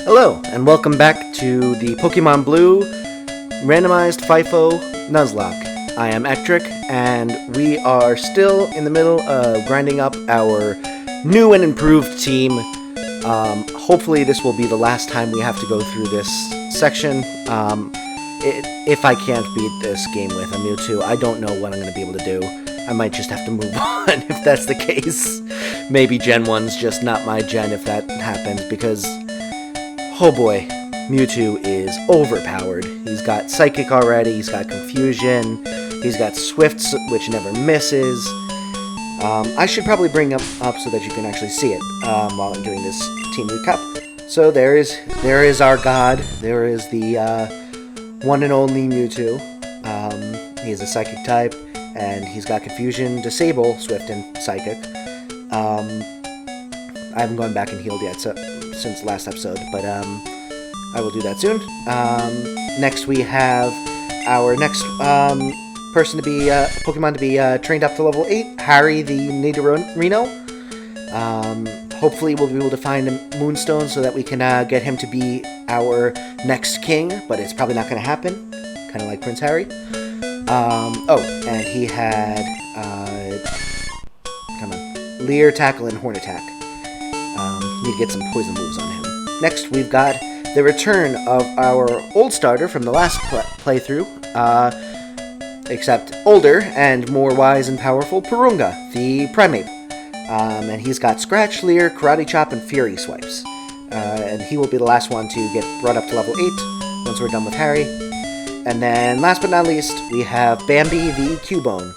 Hello, and welcome back to the Pokemon Blue Randomized FIFO Nuzlocke. I am Ectric, and we are still in the middle of grinding up our new and improved team. Hopefully this will be the last time we have to go through this section. If I can't beat this game with a Mewtwo, I don't know what I'm going to be able to do. I might just have to move on if that's the case. Maybe Gen 1's just not my gen if that happens, because, oh boy, Mewtwo is overpowered. He's got Psychic already, he's got Confusion, he's got Swift, which never misses. I should probably bring up so that you can actually see it while I'm doing this team recap. So there is our god. There is the one and only Mewtwo. He's a Psychic type, and he's got Confusion, Disable, Swift, and Psychic. I haven't gone back and healed yet since last episode, but I will do that soon. Next we have our next person to be Pokemon to be trained up to level 8, Harry the Nidorino. Hopefully we'll be able to find a Moonstone so that we can get him to be our next king, but it's probably not going to happen, kind of like Prince Harry. And he had Leer, Tackle, and Horn Attack. Need to get some poison moves on him. Next, we've got the return of our old starter from the last playthrough, except older and more wise and powerful, Purunga, the Primeape. And he's got Scratch, Leer, Karate Chop, and Fury Swipes. And he will be the last one to get brought up to level 8 once we're done with Harry. And then, last but not least, we have Bambi the Cubone,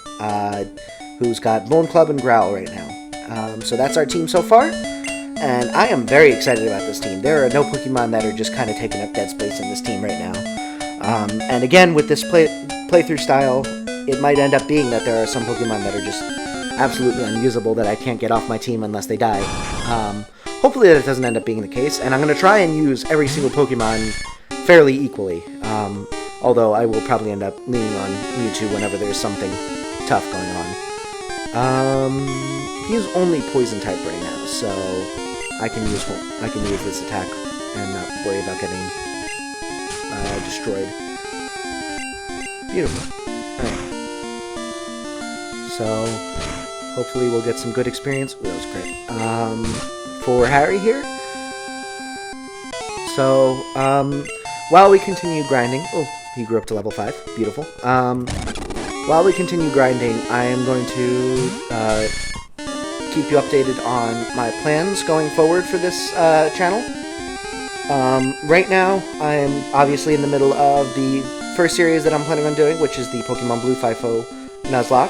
who's got Bone Club and Growl right now. So that's our team so far, and I am very excited about this team. There are no Pokemon that are just kind of taking up dead space in this team right now. And again, with this playthrough style, it might end up being that there are some Pokemon that are just absolutely unusable that I can't get off my team unless they die. Hopefully that doesn't end up being the case, and I'm going to try and use every single Pokemon fairly equally. Although I will probably end up leaning on Mewtwo whenever there's something tough going on. He's only Poison type right now, so I can use this attack and not worry about getting destroyed. Beautiful. Alright. So hopefully we'll get some good experience. Ooh, that was great. For Harry here. So while we continue grinding, he grew up to level 5. Beautiful. While we continue grinding, I am going to keep you updated on my plans going forward for this channel. Right now, I am obviously in the middle of the first series that I'm planning on doing, which is the Pokemon Blue FIFO Nuzlocke.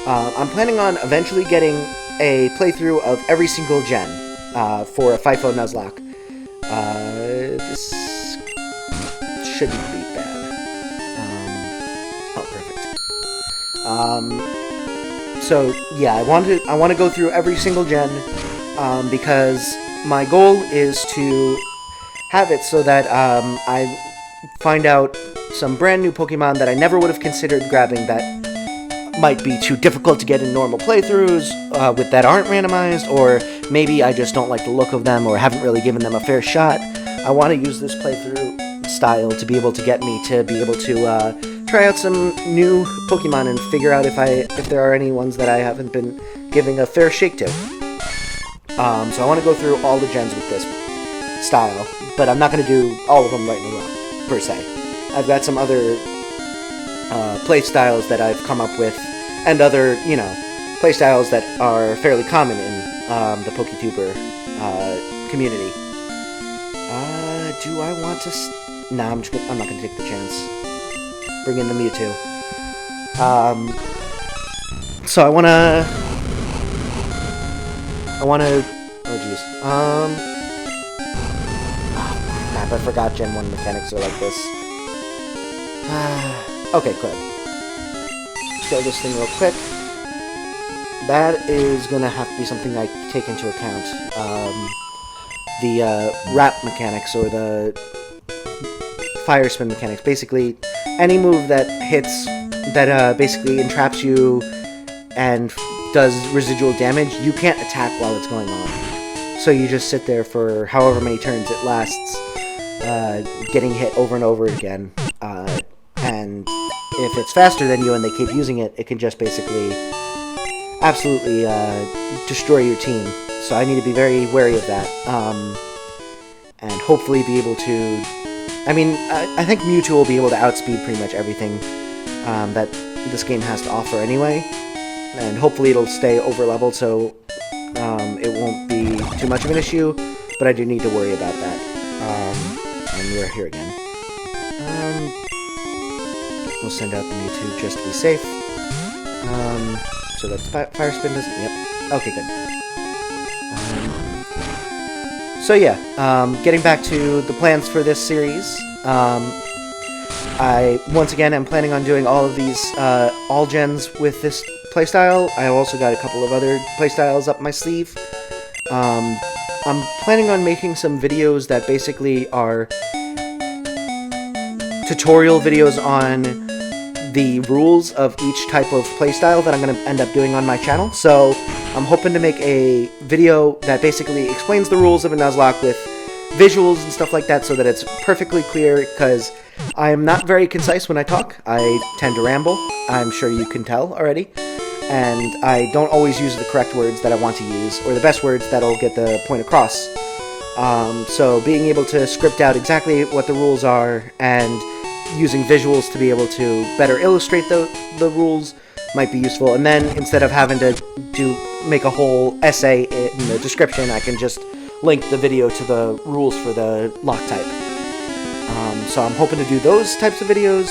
I'm planning on eventually getting a playthrough of every single gen for a FIFO Nuzlocke. This shouldn't be bad. So yeah, I want to go through every single gen because my goal is to have it so that I find out some brand new Pokemon that I never would have considered grabbing that might be too difficult to get in normal playthroughs with that aren't randomized, or maybe I just don't like the look of them or haven't really given them a fair shot. I want to use this playthrough style to be able to get me to be able to try out some new Pokemon and figure out if there are any ones that I haven't been giving a fair shake to. So I want to go through all the gens with this style, but I'm not going to do all of them right in a row, per se. I've got some other play styles that I've come up with, and other, play styles that are fairly common in the PokeTuber community. Do I want to... Nah, I'm not going to take the chance. Bring in the Mewtwo. So I wanna... Oh, jeez. Oh, crap, I forgot Gen 1 mechanics are like this. Okay, good. Let's kill this thing real quick. That is gonna have to be something I take into account. The wrap mechanics, or the fire spin mechanics. Basically, any move that hits, that basically entraps you and does residual damage, you can't attack while it's going on. so you just sit there for however many turns it lasts, getting hit over and over again. And if it's faster than you and they keep using it, it can just basically absolutely destroy your team. So I need to be very wary of that, and hopefully be able to... I mean, I think Mewtwo will be able to outspeed pretty much everything that this game has to offer anyway, and hopefully it'll stay over-leveled so it won't be too much of an issue, but I do need to worry about that. And we're here again. We'll send out the Mewtwo just to be safe. So that's Fire Spin doesn't... Yep. Okay, good. So yeah, getting back to the plans for this series, I, once again, am planning on doing all of these, all gens with this playstyle. I also got a couple of other playstyles up my sleeve. I'm planning on making some videos that basically are tutorial videos on the rules of each type of playstyle that I'm going to end up doing on my channel. So I'm hoping to make a video that basically explains the rules of a Nuzlocke with visuals and stuff like that so that it's perfectly clear, because I am not very concise when I talk. I tend to ramble. I'm sure you can tell already. And I don't always use the correct words that I want to use, or the best words that'll get the point across. So being able to script out exactly what the rules are and using visuals to be able to better illustrate the rules might be useful. And then instead of having to make a whole essay in the description, I can just link the video to the rules for the lock type. So I'm hoping to do those types of videos.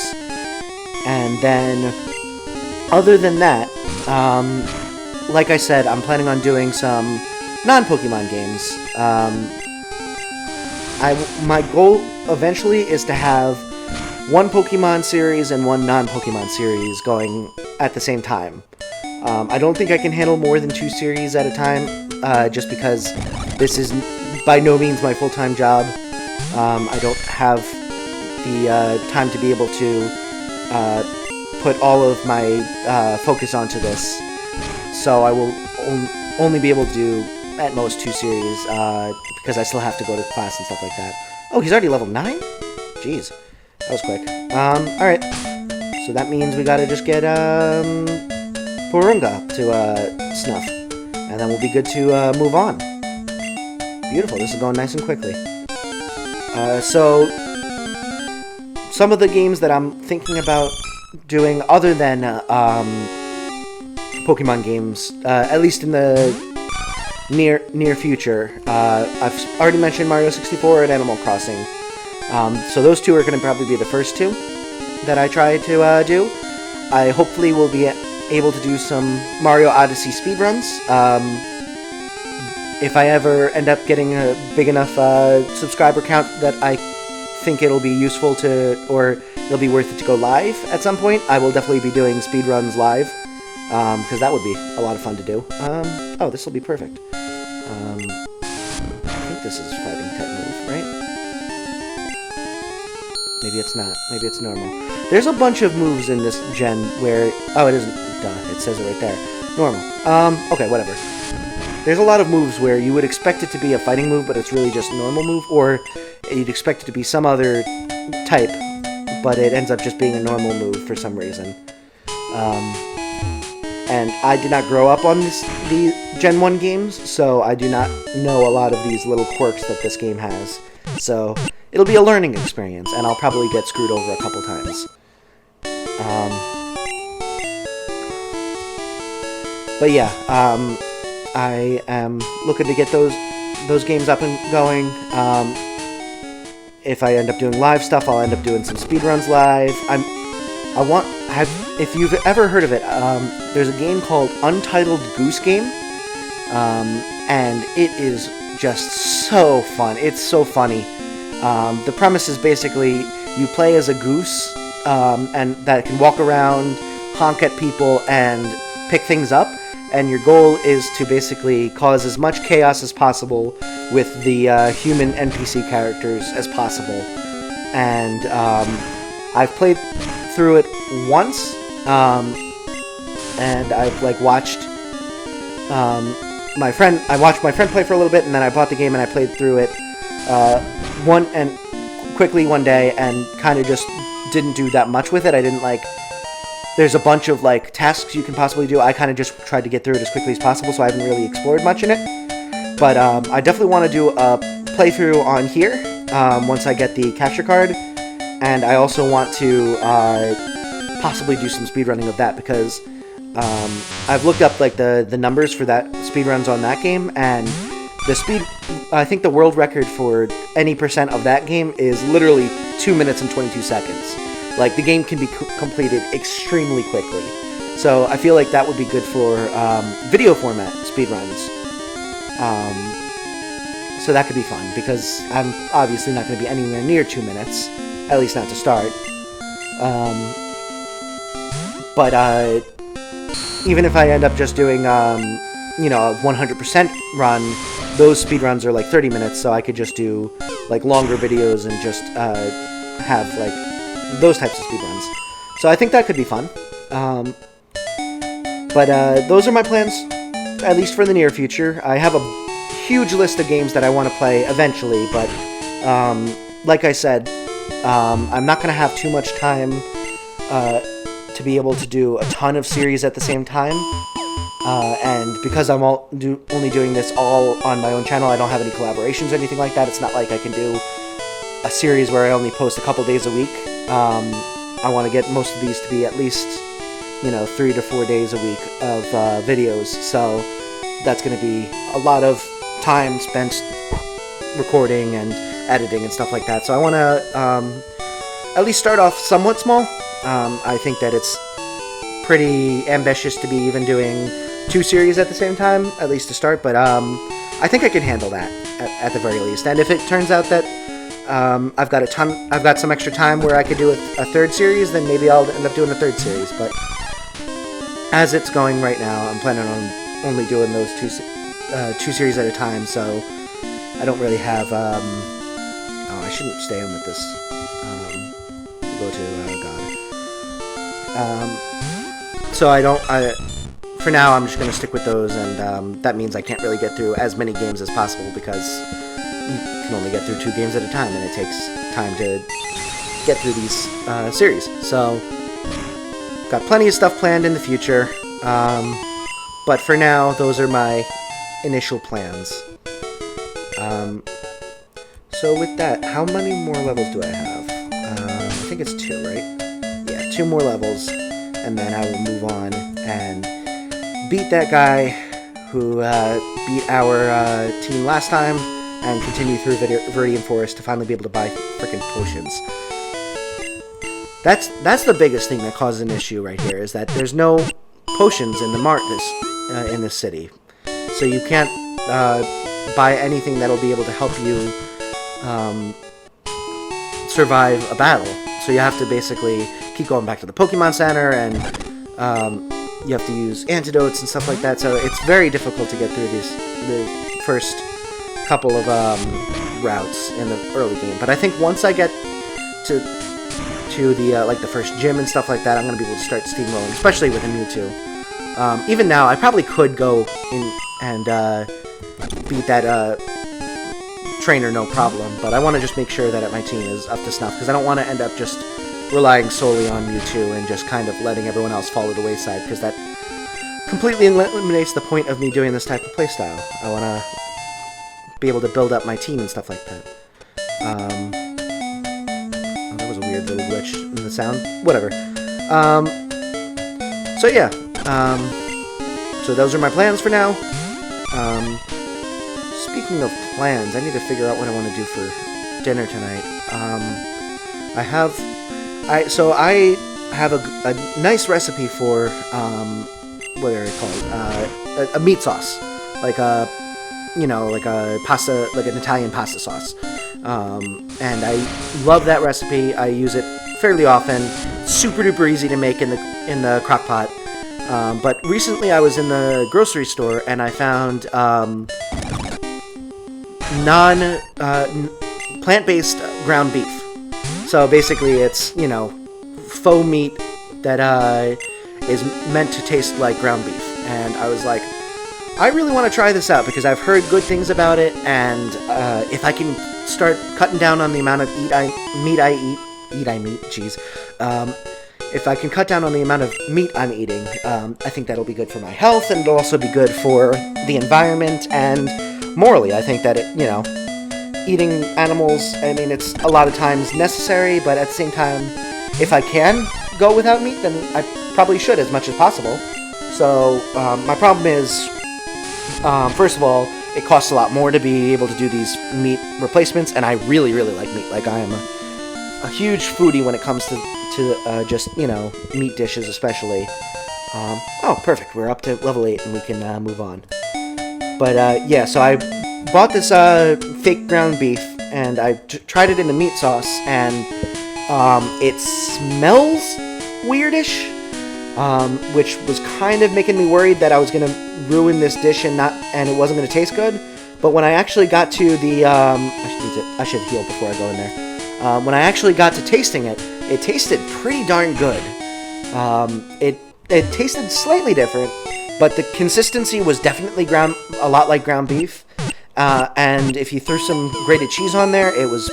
And then, other than that, like I said, I'm planning on doing some non-Pokemon games. My goal eventually is to have one Pokemon series and one non-Pokemon series going at the same time. I don't think I can handle more than 2 series at a time, just because this is by no means my full-time job. I don't have the time to be able to put all of my focus onto this. So I will only be able to do at most 2 series, because I still have to go to class and stuff like that. Oh, he's already level 9? Jeez. That was quick. Alright. So that means we gotta just get, Porunga to, snuff. And then we'll be good to, move on. Beautiful. This is going nice and quickly. So, some of the games that I'm thinking about doing other than, Pokemon games, at least in the near future, I've already mentioned Mario 64 and Animal Crossing. So those 2 are going to probably be the first 2 that I try to do. I hopefully will be able to do some Mario Odyssey speedruns. If I ever end up getting a big enough subscriber count that I think it'll be useful to, or it'll be worth it to go live at some point, I will definitely be doing speedruns live, because that would be a lot of fun to do. Oh, this will be perfect. I think this is fighting type move, right? Maybe it's not. Maybe it's normal. There's a bunch of moves in this gen where... Oh, it isn't. Duh, it says it right there. Normal. Okay, whatever. There's a lot of moves where you would expect it to be a fighting move, but it's really just a normal move, or you'd expect it to be some other type, but it ends up just being a normal move for some reason. And I did not grow up on the Gen 1 games, so I do not know a lot of these little quirks that this game has. So, it'll be a learning experience, and I'll probably get screwed over a couple times. But yeah, I am looking to get those games up and going. If I end up doing live stuff, I'll end up doing some speedruns live. If you've ever heard of it, there's a game called Untitled Game, and it is just so fun. It's so funny. The premise is basically you play as a goose, and that can walk around, honk at people, and pick things up. And your goal is to basically cause as much chaos as possible with the human NPC characters as possible. And I've played through it once, and I've watched I watched my friend play for a little bit, and then I bought the game and I played through it quickly one day, and kind of just didn't do that much with it. I didn't like. There's a bunch of like tasks you can possibly do. I kind of just tried to get through it as quickly as possible, so I haven't really explored much in it. But I definitely want to do a playthrough on here once I get the capture card, and I also want to possibly do some speedrunning of that, because I've looked up like the numbers for that speedruns on that game, and I think the world record for any percent of that game is literally 2 minutes and 22 seconds. Like, the game can be completed extremely quickly. So I feel like that would be good for video format speedruns. So that could be fun, because I'm obviously not going to be anywhere near 2 minutes, at least not to start. But even if I end up just doing, you know, a 100% run, those speedruns are like 30 minutes, so I could just do like longer videos and just have like those types of speedruns. So I think that could be fun. But those are my plans, at least for the near future. I have a huge list of games that I want to play eventually, but like I said, I'm not going to have too much time to be able to do a ton of series at the same time. And because I'm only doing this all on my own channel, I don't have any collaborations or anything like that. It's not like I can do a series where I only post a couple days a week. I want to get most of these to be at least, you know, 3 to 4 days a week of videos. So that's going to be a lot of time spent recording and editing and stuff like that. So I want to at least start off somewhat small. I think that it's pretty ambitious to be even doing 2 series at the same time, at least to start, but I think I can handle that at the very least. And if it turns out that I've got some extra time where I could do a 3rd series, then maybe I'll end up doing a 3rd series. But as it's going right now, I'm planning on only doing those 2 series at a time, so I don't really have, oh, I shouldn't stay on with this, go to God. So for now, I'm just going to stick with those, and that means I can't really get through as many games as possible, because you can only get through 2 games at a time, and it takes time to get through these series. So, got plenty of stuff planned in the future, but for now, those are my initial plans. So with that, how many more levels do I have? I think it's 2, right? Yeah, 2 more levels, and then I will move on and beat that guy who beat our team last time, and continue through Viridian Forest to finally be able to buy frickin' potions. That's the biggest thing that causes an issue right here, is that there's no potions in the mart in this city. So you can't buy anything that'll be able to help you survive a battle. So you have to basically keep going back to the Pokemon Center, and you have to use antidotes and stuff like that. So it's very difficult to get through the first couple of routes in the early game. But I think once I get to the like the first gym and stuff like that, I'm gonna be able to start steamrolling, especially with a Mewtwo. Even now, I probably could go in and beat that trainer no problem, but I want to just make sure that my team is up to snuff, because I don't want to end up just relying solely on Mewtwo and just kind of letting everyone else fall to the wayside, because that completely eliminates the point of me doing this type of playstyle. I want to be able to build up my team and stuff like that. Oh, that was a weird little glitch in the sound. Whatever. So yeah. So those are my plans for now. Speaking of plans, I need to figure out what I want to do for dinner tonight. I have a nice recipe for what are they called? A meat sauce, like a pasta, like an Italian pasta sauce. And I love that recipe. I use it fairly often. Super duper easy to make in the crock pot. But recently I was in the grocery store and I found plant-based ground beef. So basically it's, faux meat that is meant to taste like ground beef. And I was like, I really want to try this out because I've heard good things about it, and if I can start cutting down on the amount of meat I eat, jeez. If I can cut down on the amount of meat I'm eating, I think that'll be good for my health, and it'll also be good for the environment, and morally, I think that eating animals, I mean, it's a lot of times necessary, but at the same time, if I can go without meat, then I probably should as much as possible. So, my problem is, first of all, it costs a lot more to be able to do these meat replacements, and I really, really like meat. Like, I am a huge foodie when it comes to just, meat dishes especially. Oh, perfect. We're up to level 8, and we can move on. But, yeah, so I bought this fake ground beef, and I tried it in the meat sauce, and it smells weirdish, which was kind of making me worried that I was going to ruin this dish and it wasn't going to taste good. But when I actually got to the... I should heal before I go in there. When I actually got to tasting it, it tasted pretty darn good. It tasted slightly different, but the consistency was definitely a lot like ground beef. And if you threw some grated cheese on there, it was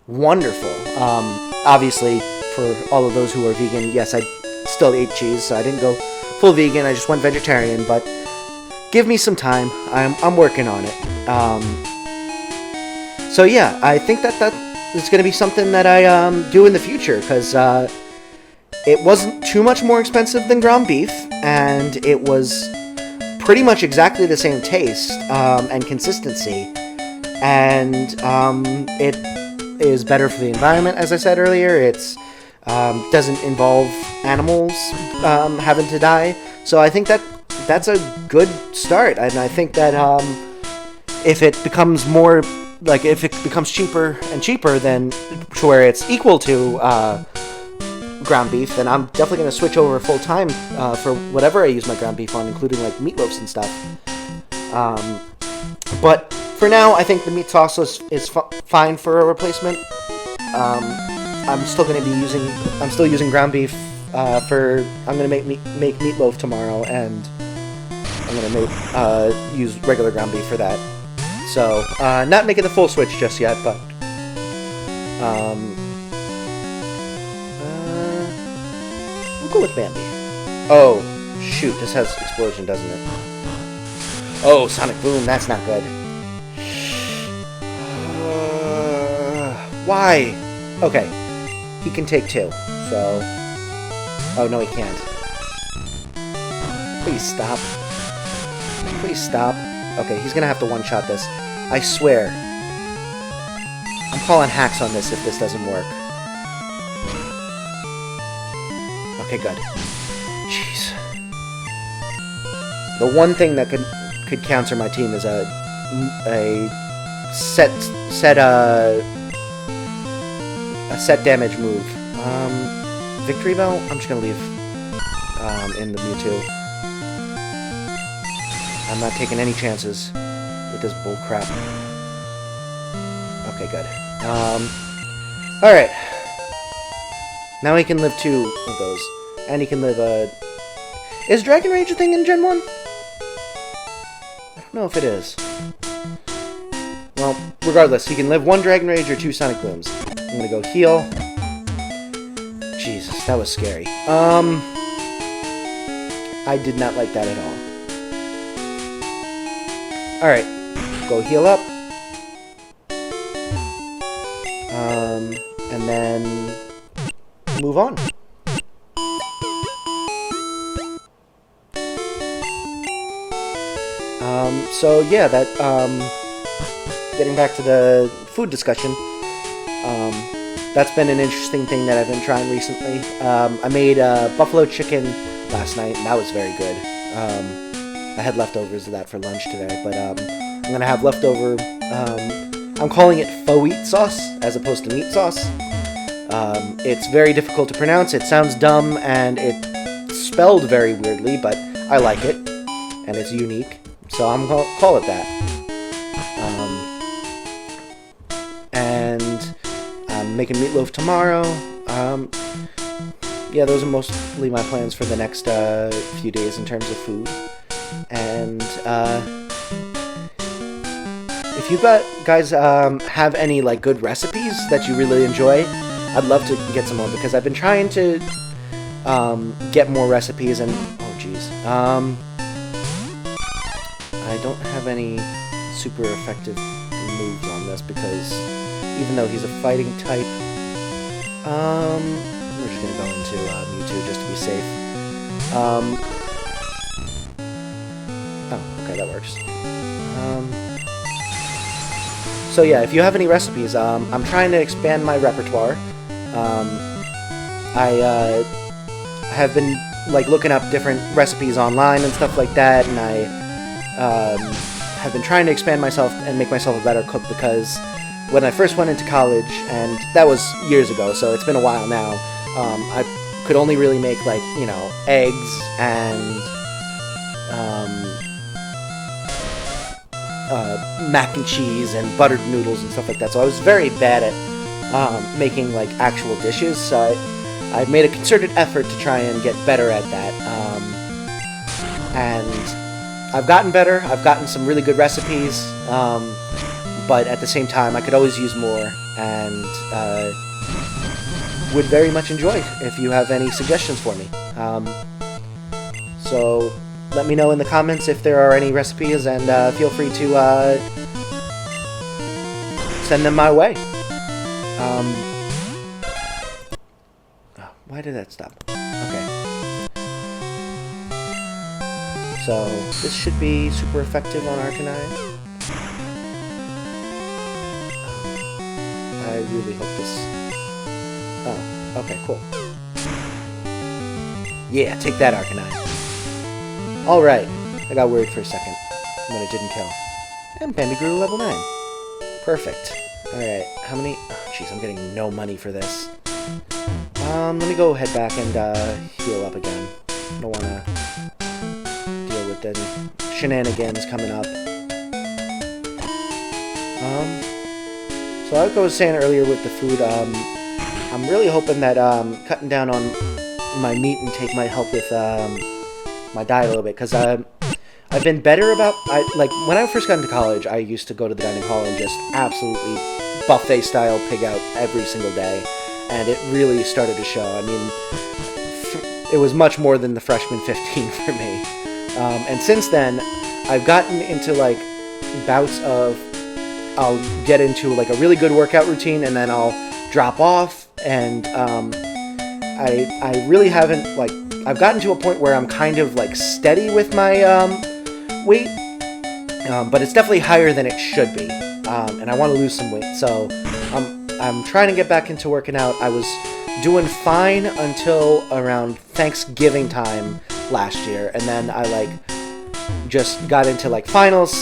wonderful. Obviously, for all of those who are vegan, yes, I still ate cheese, so I didn't go full vegan. I just went vegetarian, but give me some time. I'm working on it. So yeah, I think that is going to be something that I do in the future, because it wasn't too much more expensive than ground beef, and it was pretty much exactly the same taste and consistency, and it is better for the environment, as I said earlier. It's doesn't involve animals having to die, so I think that's a good start, and I think that if it becomes more, like, if it becomes cheaper and cheaper, then to where it's equal to ground beef, then I'm definitely going to switch over full time for whatever I use my ground beef on, including like meatloafs and stuff. But for now, I think the meat sauce is fine for a replacement. I'm still using ground beef I'm going to make meatloaf tomorrow, and I'm going to use regular ground beef for that. So not making the full switch just yet, but we'll go with Bambi. Oh, shoot, this has explosion, doesn't it? Oh, Sonic Boom, that's not good. Why? Okay, he can take 2, so... Oh, no, he can't. Please stop. Please stop. Okay, he's gonna have to one-shot this. I swear. I'm calling hacks on this if this doesn't work. Okay, good. Jeez. The one thing that could counter my team is a set damage move. Victory Bell? I'm just gonna leave in the Mewtwo. I'm not taking any chances with this bull crap. Okay, good. Alright. Now he can live 2 of those. And he can live Is Dragon Rage a thing in Gen 1? I don't know if it is. Well, regardless, he can live 1 Dragon Rage or 2 Sonic Booms. I'm gonna go heal. Jesus, that was scary. I did not like that at all. Alright, go heal up. And then move on. So yeah, that, getting back to the food discussion, that's been an interesting thing that I've been trying recently. I made buffalo chicken last night, and that was very good. I had leftovers of that for lunch today, but I'm gonna have leftover, I'm calling it faux wheat sauce, as opposed to meat sauce. It's very difficult to pronounce, it sounds dumb, and it's spelled very weirdly, but I like it, and it's unique, so I'm gonna call it that. And I'm making meatloaf tomorrow. Yeah, those are mostly my plans for the next few days in terms of food. And if you guys have any like good recipes that you really enjoy, I'd love to get some more, because I've been trying to get more recipes, and oh geez, I don't have any super effective moves on this, because even though he's a fighting type, we're just gonna go into Mewtwo just to be safe. Oh, okay, that works. So yeah, if you have any recipes, I'm trying to expand my repertoire. I have been like looking up different recipes online and stuff like that, and I have been trying to expand myself and make myself a better cook, because when I first went into college, and that was years ago, so it's been a while now, I could only really make, like, you know, eggs and mac and cheese and buttered noodles and stuff like that. So I was very bad at making like actual dishes. So I made a concerted effort to try and get better at that. And I've gotten better. I've gotten some really good recipes. But at the same time, I could always use more, and would very much enjoy if you have any suggestions for me. So let me know in the comments if there are any recipes, and feel free to send them my way. Why did that stop? Okay. So this should be super effective on Arcanine. I really hope this... Oh, okay, cool. Yeah, take that, Arcanine. Alright, I got worried for a second when it didn't kill. And Bambi grew to level 9. Perfect. Alright, how many... Oh, jeez, I'm getting no money for this. Let me go head back and heal up again. I don't want to deal with any shenanigans coming up. So like I was saying earlier with the food, I'm really hoping that cutting down on my meat intake might help with my diet a little bit, because I've been better about... like, when I first got into college, I used to go to the dining hall and just absolutely buffet-style pig out every single day, and it really started to show. I mean, it was much more than the freshman 15 for me. And since then, I've gotten into, like, bouts of... I'll get into like a really good workout routine, and then I'll drop off, and I really haven't, like, I've gotten to a point where I'm kind of like steady with my weight, but it's definitely higher than it should be, and I want to lose some weight, so I'm trying to get back into working out. I was doing fine until around Thanksgiving time last year, and then I like just got into like finals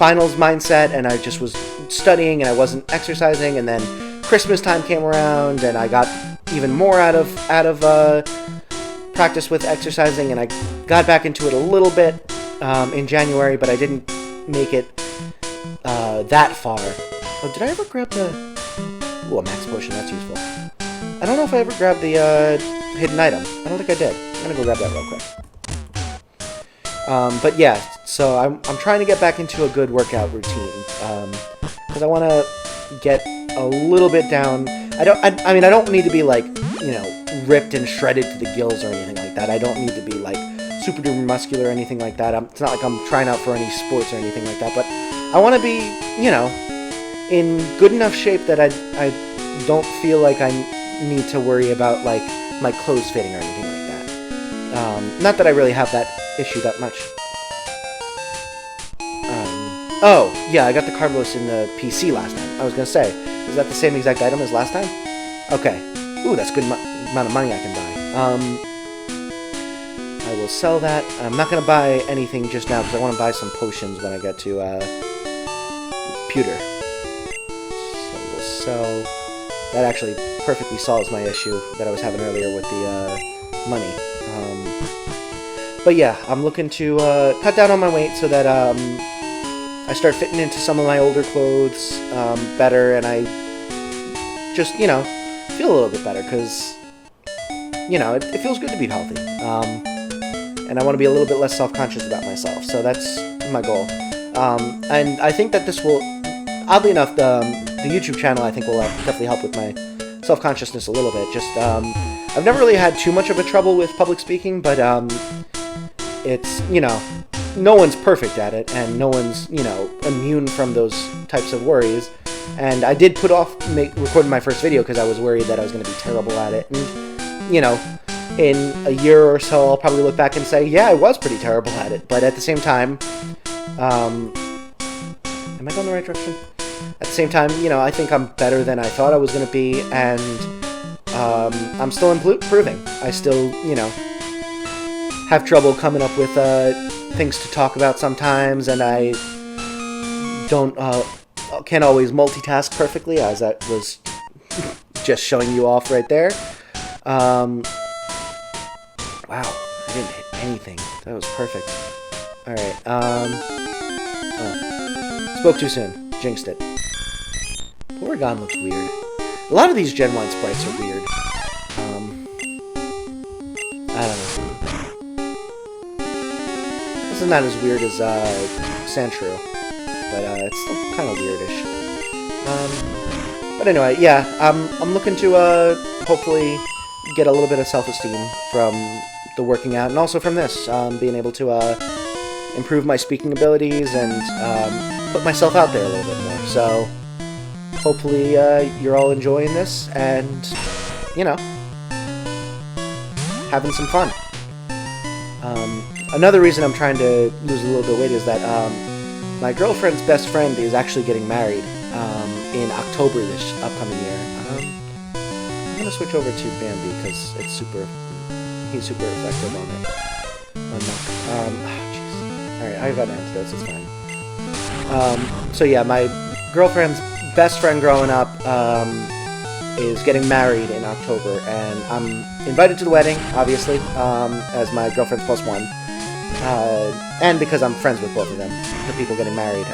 mindset, and I just was studying and I wasn't exercising, and then Christmas time came around and I got even more out of practice with exercising, and I got back into it a little bit in January, but I didn't make it that far. Oh, did I ever grab the... Ooh, a max potion, that's useful. I don't know if I ever grabbed the hidden item. I don't think I did. I'm gonna go grab that real quick. But yeah, so I'm trying to get back into a good workout routine, because I want to get a little bit down. I mean, I don't need to be like, you know, ripped and shredded to the gills or anything like that. I don't need to be like super duper muscular or anything like that. It's not like I'm trying out for any sports or anything like that, but I want to be, you know, in good enough shape that I don't feel like I need to worry about like my clothes fitting or anything like that. Not that I really have that issue that much. Oh, yeah, I got the Carbolos in the PC last time. I was going to say, is that the same exact item as last time? Okay. Ooh, that's a good amount of money I can buy. I will sell that. I'm not going to buy anything just now, because I want to buy some potions when I get to Pewter. So we'll sell... That actually perfectly solves my issue that I was having earlier with the money. But yeah, I'm looking to cut down on my weight so that I start fitting into some of my older clothes better, and I just, you know, feel a little bit better, because, you know, it feels good to be healthy. and I want to be a little bit less self-conscious about myself. So that's my goal. And I think that this will, oddly enough, the YouTube channel I think will definitely help with my self-consciousness a little bit. Just I've never really had too much of a trouble with public speaking, but it's, you know, no one's perfect at it, and no one's, you know, immune from those types of worries. And I did put off recording my first video because I was worried that I was going to be terrible at it. And, you know, in a year or so, I'll probably look back and say, yeah, I was pretty terrible at it. But at the same time, am I going the right direction? At the same time, you know, I think I'm better than I thought I was going to be, and I'm still improving. I still, you know, have trouble coming up with things to talk about sometimes, and I can't always multitask perfectly, as I was just showing you off right there. Wow, I didn't hit anything. That was perfect. Alright, spoke too soon. Jinxed it. Porygon looks weird. A lot of these Gen 1 sprites are weird. I don't know. This is not as weird as Sandshrew, but it's still kind of weirdish. But anyway, yeah, I'm looking to hopefully get a little bit of self-esteem from the working out, and also from this, being able to improve my speaking abilities and put myself out there a little bit more. So hopefully you're all enjoying this and, you know, having some fun. Another reason I'm trying to lose a little bit of weight is that my girlfriend's best friend is actually getting married in October this upcoming year. I'm gonna switch over to Bambi because he's super effective on it. Jeez. Alright, I got antidotes, it's fine. So yeah, my girlfriend's best friend growing up is getting married in October, and I'm invited to the wedding, obviously, as my girlfriend's plus one, and because I'm friends with both of them, the people getting married.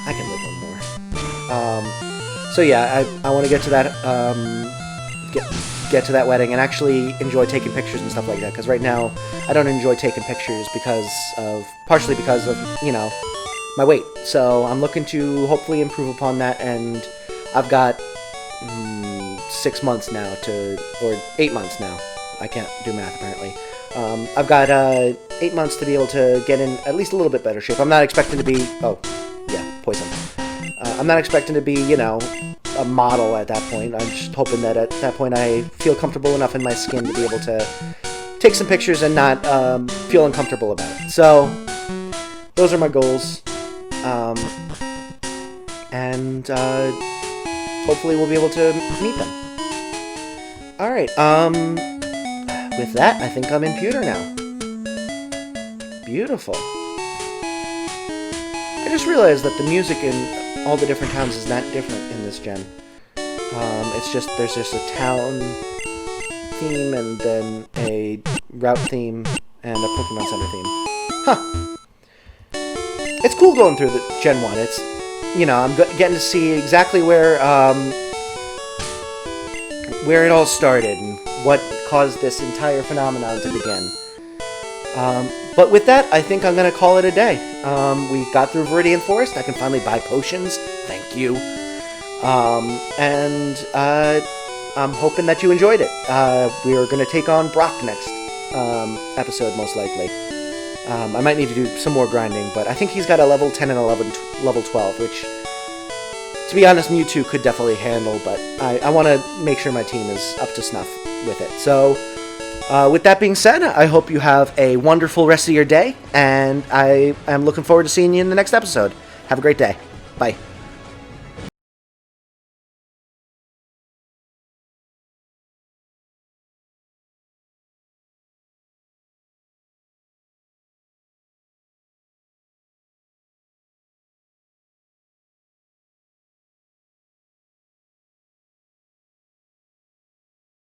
I can live one more. So yeah, I want to get to that, get to that wedding and actually enjoy taking pictures and stuff like that, because right now I don't enjoy taking pictures partially because of, you know, my weight. So I'm looking to hopefully improve upon that, and I've got 6 months now or 8 months now. I can't do math apparently. I've got 8 months to be able to get in at least a little bit better shape. I'm not expecting to be, oh yeah, poison. I'm not expecting to be, you know, a model at that point. I'm just hoping that at that point I feel comfortable enough in my skin to be able to take some pictures and not feel uncomfortable about it. So those are my goals. And hopefully we'll be able to meet them. Alright, with that, I think I'm in pewter now. Beautiful. I just realized that the music in all the different towns is not different in this gen. It's just, there's just a town theme, and then a route theme, and a Pokemon Center theme. Huh. It's cool going through the Gen 1. It's, you know, I'm getting to see exactly where it all started and what caused this entire phenomenon to begin. But with that, I think I'm going to call it a day. We got through Viridian Forest. I can finally buy potions. Thank you. And I'm hoping that you enjoyed it. We are going to take on Brock next episode, most likely. I might need to do some more grinding, but I think he's got a level 10 and a level 12, which, to be honest, Mewtwo could definitely handle, but I want to make sure my team is up to snuff with it. So, with that being said, I hope you have a wonderful rest of your day, and I am looking forward to seeing you in the next episode. Have a great day. Bye.